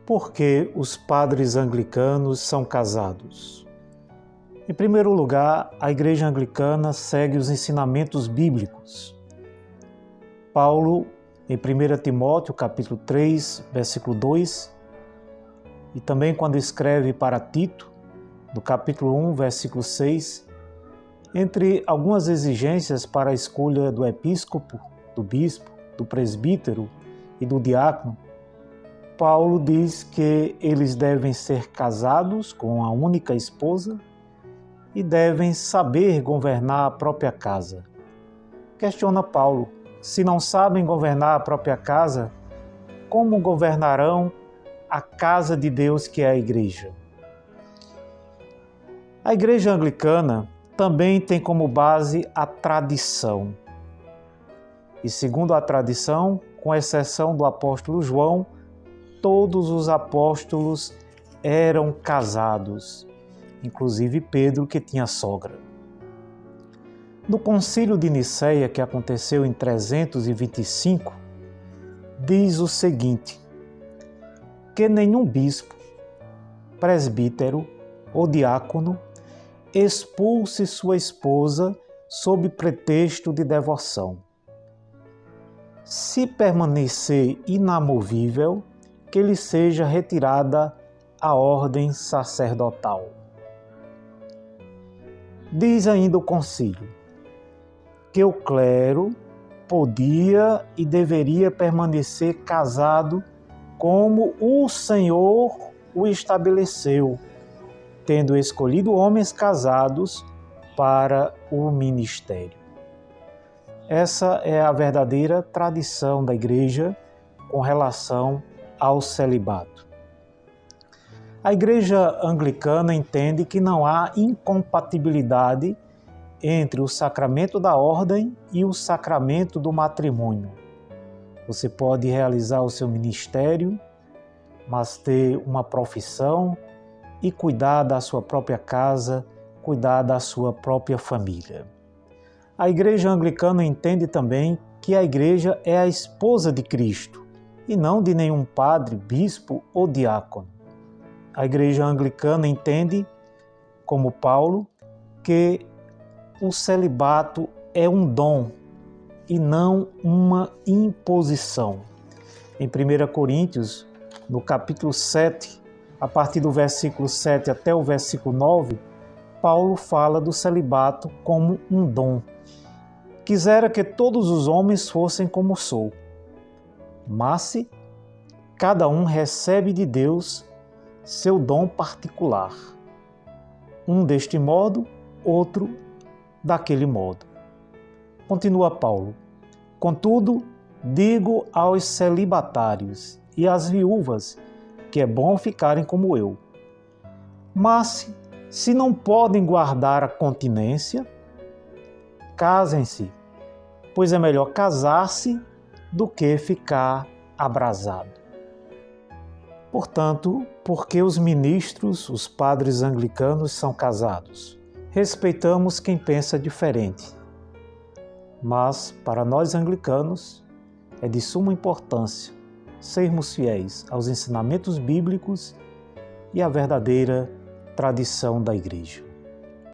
Por que os padres anglicanos são casados? Em primeiro lugar, a Igreja Anglicana segue os ensinamentos bíblicos. Paulo, em 1 Timóteo, capítulo 3, versículo 2, e também quando escreve para Tito, no capítulo 1, versículo 6, entre algumas exigências para a escolha do episcopo, do bispo, do presbítero e do diácono, Paulo diz que eles devem ser casados com a única esposa e devem saber governar a própria casa. Questiona Paulo: se não sabem governar a própria casa, como governarão a casa de Deus que é a igreja? A Igreja Anglicana também tem como base a tradição. E segundo a tradição, com exceção do apóstolo João, todos os apóstolos eram casados, inclusive Pedro, que tinha sogra. No Concílio de Nicéia, que aconteceu em 325, diz o seguinte: que nenhum bispo, presbítero ou diácono expulse sua esposa sob pretexto de devoção. Se permanecer inamovível, que lhe seja retirada a ordem sacerdotal. Diz ainda o concílio que o clero podia e deveria permanecer casado como o Senhor o estabeleceu, tendo escolhido homens casados para o ministério. Essa é a verdadeira tradição da Igreja com relação ao celibato. A Igreja Anglicana entende que não há incompatibilidade entre o sacramento da ordem e o sacramento do matrimônio. Você pode realizar o seu ministério, mas ter uma profissão e cuidar da sua própria casa, cuidar da sua própria família. A Igreja Anglicana entende também que a Igreja é a esposa de Cristo e não de nenhum padre, bispo ou diácono. A Igreja Anglicana entende, como Paulo, que o celibato é um dom e não uma imposição. Em 1 Coríntios, no capítulo 7, a partir do versículo 7 até o versículo 9, Paulo fala do celibato como um dom. Quisera que todos os homens fossem como sou, mas cada um recebe de Deus seu dom particular. Um deste modo, outro daquele modo. Continua Paulo: contudo, digo aos celibatários e às viúvas que é bom ficarem como eu. Mas, se não podem guardar a continência, casem-se, pois é melhor casar-se do que ficar abrasado. Portanto, porque os ministros, os padres anglicanos, são casados? Respeitamos quem pensa diferente, mas para nós anglicanos é de suma importância sermos fiéis aos ensinamentos bíblicos e à verdadeira tradição da Igreja.